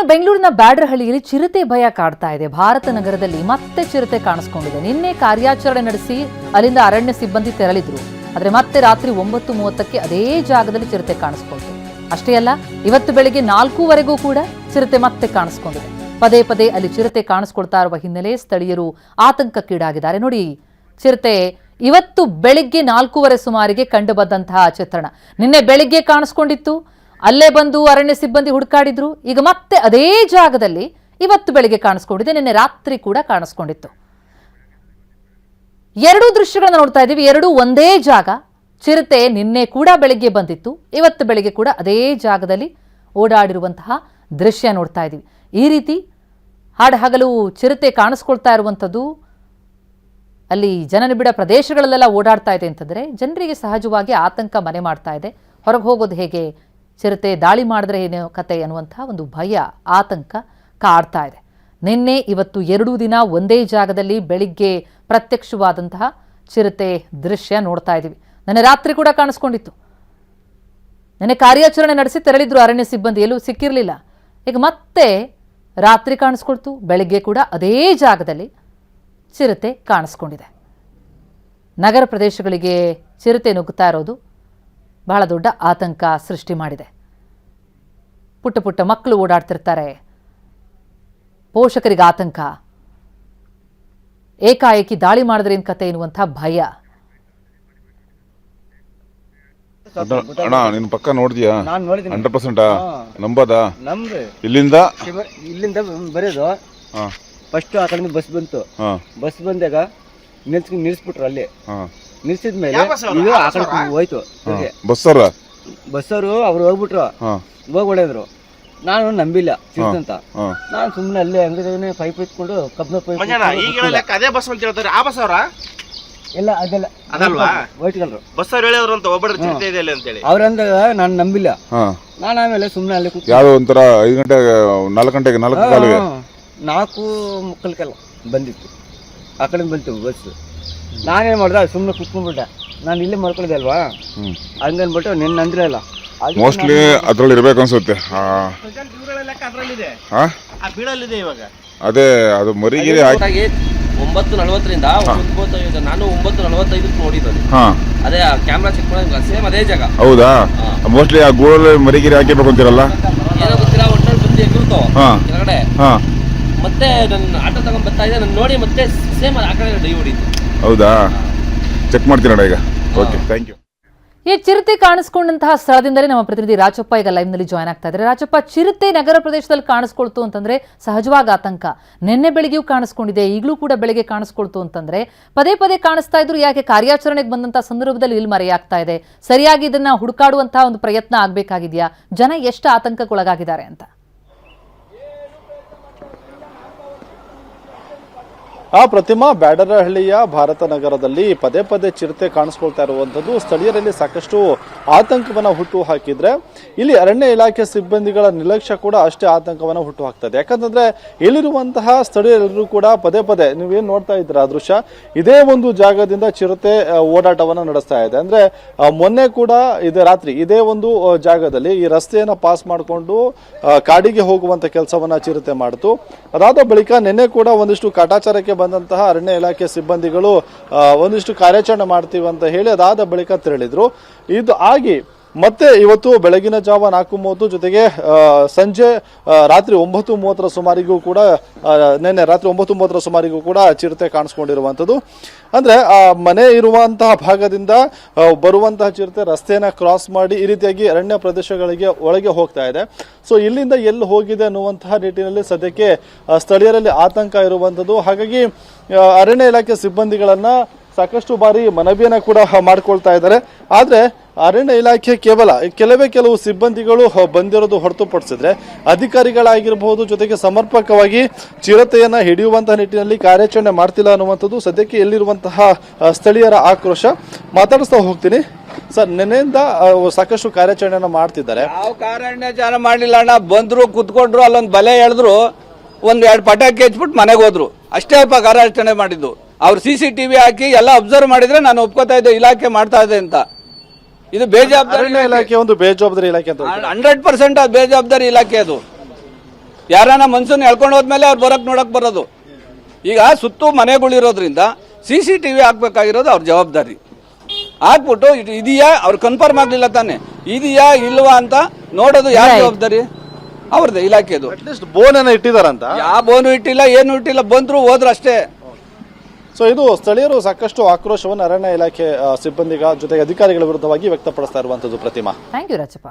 ಬೆಂಗಳೂರಿನ ಬ್ಯಾಡರಹಳ್ಳಿಯಲ್ಲಿ ಚಿರತೆ ಭಯ ಕಾಡ್ತಾ ಇದೆ. ಭಾರತ ನಗರದಲ್ಲಿ ಮತ್ತೆ ಚಿರತೆ ಕಾಣಿಸ್ಕೊಂಡಿದೆ. ನಿನ್ನೆ ಕಾರ್ಯಾಚರಣೆ ನಡೆಸಿ ಅಲ್ಲಿಂದ ಅರಣ್ಯ ಸಿಬ್ಬಂದಿ ತೆರಳಿದ್ರು. ಆದರೆ ಮತ್ತೆ ರಾತ್ರಿ 9:30ಕ್ಕೆ ಅದೇ ಜಾಗದಲ್ಲಿ ಚಿರತೆ ಕಾಣಿಸ್ಕೊಳ್ತು. ಅಷ್ಟೇ ಅಲ್ಲ, ಇವತ್ತು ಬೆಳಿಗ್ಗೆ 4:00ವರೆಗೂ ಕೂಡ ಚಿರತೆ ಮತ್ತೆ ಕಾಣಿಸ್ಕೊಂಡಿದೆ. ಪದೇ ಪದೇ ಅಲ್ಲಿ ಚಿರತೆ ಕಾಣಿಸ್ಕೊಳ್ತಾ ಇರುವ ಹಿನ್ನೆಲೆ ಸ್ಥಳೀಯರು ಆತಂಕಕ್ಕೀಡಾಗಿದ್ದಾರೆ. ನೋಡಿ, ಚಿರತೆ ಇವತ್ತು ಬೆಳಿಗ್ಗೆ 4:30 ಸುಮಾರಿಗೆ ಕಂಡು ಬಂದಂತಹ ಚಿತ್ರಣ. ನಿನ್ನೆ ಬೆಳಿಗ್ಗೆ ಕಾಣಿಸ್ಕೊಂಡಿತ್ತು, ಅಲ್ಲೇ ಬಂದು ಅರಣ್ಯ ಸಿಬ್ಬಂದಿ ಹುಡುಕಾಡಿದ್ರು. ಈಗ ಮತ್ತೆ ಅದೇ ಜಾಗದಲ್ಲಿ ಇವತ್ತು ಬೆಳಿಗ್ಗೆ ಕಾಣಿಸ್ಕೊಂಡಿದೆ. ನಿನ್ನೆ ರಾತ್ರಿ ಕೂಡ ಕಾಣಿಸ್ಕೊಂಡಿತ್ತು. ಎರಡೂ ದೃಶ್ಯಗಳನ್ನ ನೋಡ್ತಾ ಇದ್ದೀವಿ. ಎರಡೂ ಒಂದೇ ಜಾಗ. ಚಿರತೆ ನಿನ್ನೆ ಕೂಡ ಬೆಳಿಗ್ಗೆ ಬಂದಿತ್ತು, ಇವತ್ತು ಬೆಳಿಗ್ಗೆ ಕೂಡ ಅದೇ ಜಾಗದಲ್ಲಿ ಓಡಾಡಿರುವಂತಹ ದೃಶ್ಯ ನೋಡ್ತಾ ಇದ್ದೀವಿ. ಈ ರೀತಿ ಹಾಡಹಗಲು ಚಿರತೆ ಕಾಣಿಸ್ಕೊಳ್ತಾ ಇರುವಂಥದ್ದು ಅಲ್ಲಿ ಜನನಿಬಿಡ ಪ್ರದೇಶಗಳಲ್ಲೆಲ್ಲ ಓಡಾಡ್ತಾ ಇದೆ ಅಂತಂದರೆ ಜನರಿಗೆ ಸಹಜವಾಗಿ ಆತಂಕ ಮನೆ ಮಾಡ್ತಾ ಇದೆ. ಹೊರಗೆ ಹೋಗೋದು ಹೇಗೆ, ಚಿರತೆ ದಾಳಿ ಮಾಡಿದ್ರೆ ಏನು ಕತೆ ಅನ್ನುವಂಥ ಒಂದು ಭಯ, ಆತಂಕ ಕಾಡ್ತಾ ಇದೆ. ನಿನ್ನೆ ಇವತ್ತು ಎರಡೂ ದಿನ ಒಂದೇ ಜಾಗದಲ್ಲಿ ಬೆಳಿಗ್ಗೆ ಪ್ರತ್ಯಕ್ಷವಾದಂತಹ ಚಿರತೆ ದೃಶ್ಯ ನೋಡ್ತಾ ಇದ್ದೀವಿ. ನೆನ್ನೆ ರಾತ್ರಿ ಕೂಡ ಕಾಣಿಸ್ಕೊಂಡಿತ್ತು. ನೆನ್ನೆ ಕಾರ್ಯಾಚರಣೆ ನಡೆಸಿ ತೆರಳಿದ್ರು ಅರಣ್ಯ ಸಿಬ್ಬಂದಿ, ಎಲ್ಲೂ ಸಿಕ್ಕಿರಲಿಲ್ಲ. ಈಗ ಮತ್ತೆ ರಾತ್ರಿ ಕಾಣಿಸ್ಕೊಳ್ತು, ಬೆಳಿಗ್ಗೆ ಕೂಡ ಅದೇ ಜಾಗದಲ್ಲಿ ಚಿರತೆ ಕಾಣಿಸ್ಕೊಂಡಿದೆ. ನಗರ ಪ್ರದೇಶಗಳಿಗೆ ಚಿರತೆ ನುಗ್ಗುತ್ತಾ ಇರೋದು ಬಹಳ ದೊಡ್ಡ ಆತಂಕ ಸೃಷ್ಟಿ ಮಾಡಿದೆ. ಪುಟ್ಟ ಪುಟ್ಟ ಮಕ್ಕಳು ಓಡಾಡ್ತಿರ್ತಾರೆ, ಪೋಷಕರಿಗೆ ಆತಂಕ, ಏಕಾಏಕಿ ದಾಳಿ ಮಾಡಿದ್ರೆ ಏನ್ ಕತೆ ಎನ್ನುವಂಥ ಭಯ. ಅಣ್ಣ ನಿನ್ ಪಕ್ಕ ನೋಡಿದ್ಯಾ? 100% ನಂಬದಾ? ಇಲ್ಲಿಂದ ಬರೋದು ಫಸ್ಟ್ ಆ ಕಡೆ ಬಸ್ ಬಂತು. ಬಸ್ ಬಂದಾಗ ನಿಲ್ಸ್ಬಿಟ್ರು. ಅಲ್ಲಿ ನಿಲ್ಸಿದ್ಮೇಲೆ ಆ ಕಡೆ ಹೋಯ್ತು. ಬಸ್ಸವರು ಅವ್ರು ಹೋಗ್ಬಿಟ್ರು, ಹೋಗ್ಬಿಡಿದ್ರು. ನಾನು ನಂಬಿಲ್ಲ ಚಿಂತ. ನಾನು ಸುಮ್ಮನೆ ಅಲ್ಲೇ ಅಂಗಡಿಗೆ ಪೈಪ್ ಇಟ್ಕೊಂಡು ಕಬ್ನ ಪೈಪ್ ಎಲ್ಲ ಅದೆಲ್ಲ ವೈಟ್ ಕಲರ್ ಬಸ್ ಅವ್ರಂದಾಗ ನಾನು ನಂಬಿಲ್ಲ. ನಾನು ಆಮೇಲೆ ಸುಮ್ಮನೆ ಅಲ್ಲೇ ಯಾವ್ದೋ ಒಂಥರ 5 ಗಂಟೆಗೆ 4 ಗಂಟೆಗೆ 4:45 ಬಂದಿತ್ತು. ಆ ಕಡೆ ಬಂತು ಬಸ್. ನಾನೇನ್ ಮಾಡ್ದೆ, ಸುಮ್ಮನೆ ಕುತ್ಕೊಂಡ್ಬಿಟ್ಟೆ. ನಾನು ಇಲ್ಲೇ ಮಾಡ್ಕೊಂಡಿದ್ದೆ ಅಲ್ವಾ, ಹಂಗನ್ಬಿಟ್ಟು ನಿನ್ನ ಅಂದ್ರೆ ಅಲ್ಲ ಮೋಸ್ಟ್ಲಿ ಅದ್ರಲ್ಲಿ ಇರ್ಬೇಕು ಅನ್ಸುತ್ತೆ. ಅದೇ ಅದು ಮರಿಗಿರಿ 9:40ರಿಂದ 9:45. ನಾನು 9:45 ನೋಡಿದ್ದೀನಿ. ಅದೇ ಕ್ಯಾಮ್ರಾ ಚೆಕ್ ಮಾಡಿದ್ರೆ ಸೇಮ್ ಅದೇ ಜಾಗ. ಹೌದಾ? ಮೋಸ್ಟ್ಲಿ ಆ ಗೂಡಲ್ಲಿ ಮರಿಗಿರಿ ಹಾಕಿರ್ಬೇಕು ಅಂತಿರಲ್ಲ, ಏನೋ ಗೊತ್ತಿಲ್ಲ. ಒಟ್ಟಲ್ಲಿ ಬಂದು ಎಗಿರ್ತಾವ ಕೆಳಗಡೆ. ಮತ್ತೆ ನನ್ನ ಆಟೋ ತಗೊಂಡ್ ಬರ್ತಾ ಇದೆ, ನಾನು ನೋಡಿ ಮತ್ತೆ ಸೇಮ್ ಆ ಕಡೆ ಡೈ ಹೊಡಿತು. ಹೌದಾ? ಚೆಕ್ ಮಾಡ್ತೀನಣ್ಣ ಈಗ. Okay, thank you. ಈ ಚಿರತೆ ಕಾಣಿಸ್ಕೊಂಡಂತಹ ಸ್ಥಳದಿಂದಲೇ ನಮ್ಮ ಪ್ರತಿನಿಧಿ ರಾಜಪ್ಪ ಈಗ ಲೈವ್ ನಲ್ಲಿ ಜಾಯ್ನ್ ಆಗ್ತಾ ಇದ್ದಾರೆ. ರಾಜಪ್ಪ, ಚಿರತೆ ನಗರ ಪ್ರದೇಶದಲ್ಲಿ ಕಾಣಿಸ್ಕೊಳ್ತು ಅಂತಂದ್ರೆ ಸಹಜವಾಗಿ ಆತಂಕ. ನಿನ್ನೆ ಬೆಳಿಗ್ಗೆಯೂ ಕಾಣಿಸ್ಕೊಂಡಿದೆ, ಈಗಲೂ ಕೂಡ ಬೆಳಿಗ್ಗೆ ಕಾಣಿಸ್ಕೊಳ್ತು ಅಂತಂದ್ರೆ ಪದೇ ಪದೇ ಕಾಣಿಸ್ತಾ ಇದ್ರು. ಯಾಕೆ ಕಾರ್ಯಾಚರಣೆಗೆ ಬಂದಂತಹ ಸಂದರ್ಭದಲ್ಲಿ ಇಲ್ಲಿ ಮರೆಯಾಗ್ತಾ ಇದೆ? ಸರಿಯಾಗಿ ಇದನ್ನ ಹುಡುಕಾಡುವಂತಹ ಒಂದು ಪ್ರಯತ್ನ ಆಗ್ಬೇಕಾಗಿದೆಯಾ? ಜನ ಎಷ್ಟು ಆತಂಕಕ್ಕೊಳಗಾಗಿದ್ದಾರೆ ಅಂತ? ಪ್ರತಿಮಾ, ಬ್ಯಾಡರಹಳ್ಳಿಯ ಭಾರತ ನಗರದಲ್ಲಿ ಪದೇ ಪದೇ ಚಿರತೆ ಕಾಣಿಸ್ಕೊಳ್ತಾ ಇರುವಂತದ್ದು ಸ್ಥಳೀಯರಲ್ಲಿ ಸಾಕಷ್ಟು ಆತಂಕವನ್ನ ಹುಟ್ಟು ಹಾಕಿದ್ರೆ, ಇಲ್ಲಿ ಅರಣ್ಯ ಇಲಾಖೆ ಸಿಬ್ಬಂದಿಗಳ ನಿರ್ಲಕ್ಷ್ಯ ಕೂಡ ಅಷ್ಟೇ ಆತಂಕವನ್ನ ಹುಟ್ಟು ಹಾಕ್ತದೆ. ಯಾಕಂತಂದ್ರೆ ಇಲ್ಲಿರುವಂತಹ ಸ್ಥಳೀಯರೆಲ್ಲರೂ ಕೂಡ ಪದೇ ಪದೇ ನೀವೇನ್ ನೋಡ್ತಾ ಇದ್ರ ದೃಶ್ಯ, ಇದೇ ಒಂದು ಜಾಗದಿಂದ ಚಿರತೆ ಓಡಾಟವನ್ನ ನಡೆಸ್ತಾ ಇದೆ. ಅಂದ್ರೆ ಮೊನ್ನೆ ಕೂಡ ಇದೇ ರಾತ್ರಿ ಇದೇ ಒಂದು ಜಾಗದಲ್ಲಿ ಈ ರಸ್ತೆಯನ್ನ ಪಾಸ್ ಮಾಡಿಕೊಂಡು ಕಾಡಿಗೆ ಹೋಗುವಂತ ಕೆಲಸವನ್ನ ಚಿರತೆ ಮಾಡಿತು. ಅದಾದ ಬಳಿಕ ನಿನ್ನೆ ಕೂಡ ಒಂದಿಷ್ಟು ಕಾಟಾಚಾರಕ್ಕೆ ಬಂದಂತಹ ಅರಣ್ಯ ಇಲಾಖೆ ಸಿಬ್ಬಂದಿಗಳು ಒಂದಿಷ್ಟು ಕಾರ್ಯಾಚರಣೆ ಮಾಡ್ತೀವಿ ಅಂತ ಹೇಳಿ ಅದಾದ ಬಳಿಕ ತೆರಳಿದ್ರು. ಇದು ಆಗಿ ಮತ್ತೆ ಇವತ್ತು ಬೆಳಗಿನ ಜಾವ 4:30 ಜೊತೆಗೆ ಸಂಜೆ ರಾತ್ರಿ 9:30 ಸುಮಾರಿಗೂ ಕೂಡ ನಿನ್ನೆ ರಾತ್ರಿ 9:30 ಸುಮಾರಿಗೂ ಕೂಡ ಚಿರತೆ ಕಾಣಿಸ್ಕೊಂಡಿರುವಂಥದ್ದು. ಅಂದ್ರೆ ಆ ಮನೆ ಇರುವಂತಹ ಭಾಗದಿಂದ ಬರುವಂತಹ ಚಿರತೆ ರಸ್ತೆಯನ್ನ ಕ್ರಾಸ್ ಮಾಡಿ ಈ ರೀತಿಯಾಗಿ ಅರಣ್ಯ ಪ್ರದೇಶಗಳಿಗೆ ಒಳಗೆ ಹೋಗ್ತಾ ಇದೆ. ಸೊ ಇಲ್ಲಿಂದ ಎಲ್ಲಿ ಹೋಗಿದೆ ಅನ್ನುವಂತಹ ನಿಟ್ಟಿನಲ್ಲಿ ಸದ್ಯಕ್ಕೆ ಸ್ಥಳೀಯರಲ್ಲಿ ಆತಂಕ ಇರುವಂಥದ್ದು. ಹಾಗಾಗಿ ಅರಣ್ಯ ಇಲಾಖೆ ಸಿಬ್ಬಂದಿಗಳನ್ನ ಸಾಕಷ್ಟು ಬಾರಿ ಮನವಿಯನ್ನ ಕೂಡ ಮಾಡ್ಕೊಳ್ತಾ ಇದ್ದಾರೆ. ಆದ್ರೆ ಅರಣ್ಯ ಇಲಾಖೆ ಕೆಲವು ಸಿಬ್ಬಂದಿಗಳು ಬಂದಿರೋದು ಹೊರತುಪಡಿಸಿದ್ರೆ ಅಧಿಕಾರಿಗಳಾಗಿರಬಹುದು, ಜೊತೆಗೆ ಸಮರ್ಪಕವಾಗಿ ಚಿರತೆಯನ್ನ ಹಿಡಿಯುವಂತಹ ನಿಟ್ಟಿನಲ್ಲಿ ಕಾರ್ಯಾಚರಣೆ ಮಾಡ್ತಿಲ್ಲ ಅನ್ನುವಂಥದ್ದು ಸದ್ಯಕ್ಕೆ ಎಲ್ಲಿರುವಂತಹ ಸ್ಥಳೀಯರ ಆಕ್ರೋಶ. ಮಾತಾಡಿಸ್ತಾ ಹೋಗ್ತೀನಿ ಸರ್. ನಿನ್ನೆಯಿಂದ ಸಾಕಷ್ಟು ಕಾರ್ಯಾಚರಣೆಯನ್ನ ಮಾಡ್ತಿದ್ದಾರೆ. ಯಾವ ಕಾರ್ಯಾಚರಣೆ ಮಾಡಲಿಲ್ಲ ಅಣ್ಣ. ಬಂದ್ರು, ಕುತ್ಕೊಂಡ್ರು, ಅಲ್ಲೊಂದು ಬಲೆ ಎಳೆದ್ರು, 1-2 ಪಟಾಕಿ ಹಚ್ಬಿಟ್ಟು ಮನೆಗೆ ಹೋದ್ರು. ಅಷ್ಟೇ ಅಲ್ಪ ಕಾರ್ಯಾಚರಣೆ ಮಾಡಿದ್ದು. ಅವ್ರು CCTV ಹಾಕಿ ಎಲ್ಲ ಅಬ್ಸರ್ವ್ ಮಾಡಿದ್ರೆ ನಾನು ಒಪ್ಕೋತಾ ಇದ್ದೆ ಇಲಾಖೆ ಮಾಡ್ತಾ ಇದೆ ಅಂತ. ಇದು ಬೇಜವಾಬ್ದಾರಿ ಇಲಾಖೆ, ಒಂದು ಬೇಜವಾಬ್ದಾರಿ ಇಲಾಖೆ ಅಂತ 100% ಬೇಜವಾಬ್ದಾರಿ ಇಲಾಖೆ ಅದು. ಯಾರನ್ನ ಮನ್ಸನ್ನ ಎಳ್ಕೊಂಡು ಹೋದ್ಮೇಲೆ ಅವ್ರು ನೋಡಕ್ ಬರೋದು. ಈಗ ಸುತ್ತು ಮನೆಗಳಿರೋದ್ರಿಂದ CCTV ಹಾಕ್ಬೇಕಾಗಿರೋದು ಅವ್ರ ಜವಾಬ್ದಾರಿ. ಹಾಕ್ಬಿಟ್ಟು ಇದೆಯಾ ಅವ್ರು ಕನ್ಫರ್ಮ್ ಆಗ್ಲಿಲ್ಲ ತಾನೆ, ಇದೆಯಾ ಇಲ್ವಾ ಅಂತ ನೋಡೋದು ಯಾರ ಜವಾಬ್ದಾರಿ? ಅವ್ರದ್ದು, ಇಲಾಖೆದು. ಅಟ್ಲೀಸ್ಟ್ ಬೋನ್ ಏನೋ ಇಟ್ಟಿದಾರಂತ. ಯಾವ ಬೋನು ಇಟ್ಟಿಲ್ಲ, ಏನು ಇಟ್ಟಿಲ್ಲ, ಬಂದ್ರು ಹೋದ್ರು ಅಷ್ಟೇ. ಸೊ ಇದು ಸ್ಥಳೀಯರು ಸಾಕಷ್ಟು ಆಕ್ರೋಶವನ್ನು ಅರಣ್ಯ ಇಲಾಖೆ ಸಿಬ್ಬಂದಿಗಳ ಜೊತೆಗೆ ಅಧಿಕಾರಿಗಳ ವಿರುದ್ಧವಾಗಿ ವ್ಯಕ್ತಪಡಿಸ್ತಾ ಇರುವಂತದ್ದು. ಪ್ರತಿಮಾ, ಥ್ಯಾಂಕ್ ಯು ರಾಜಪ್ಪ.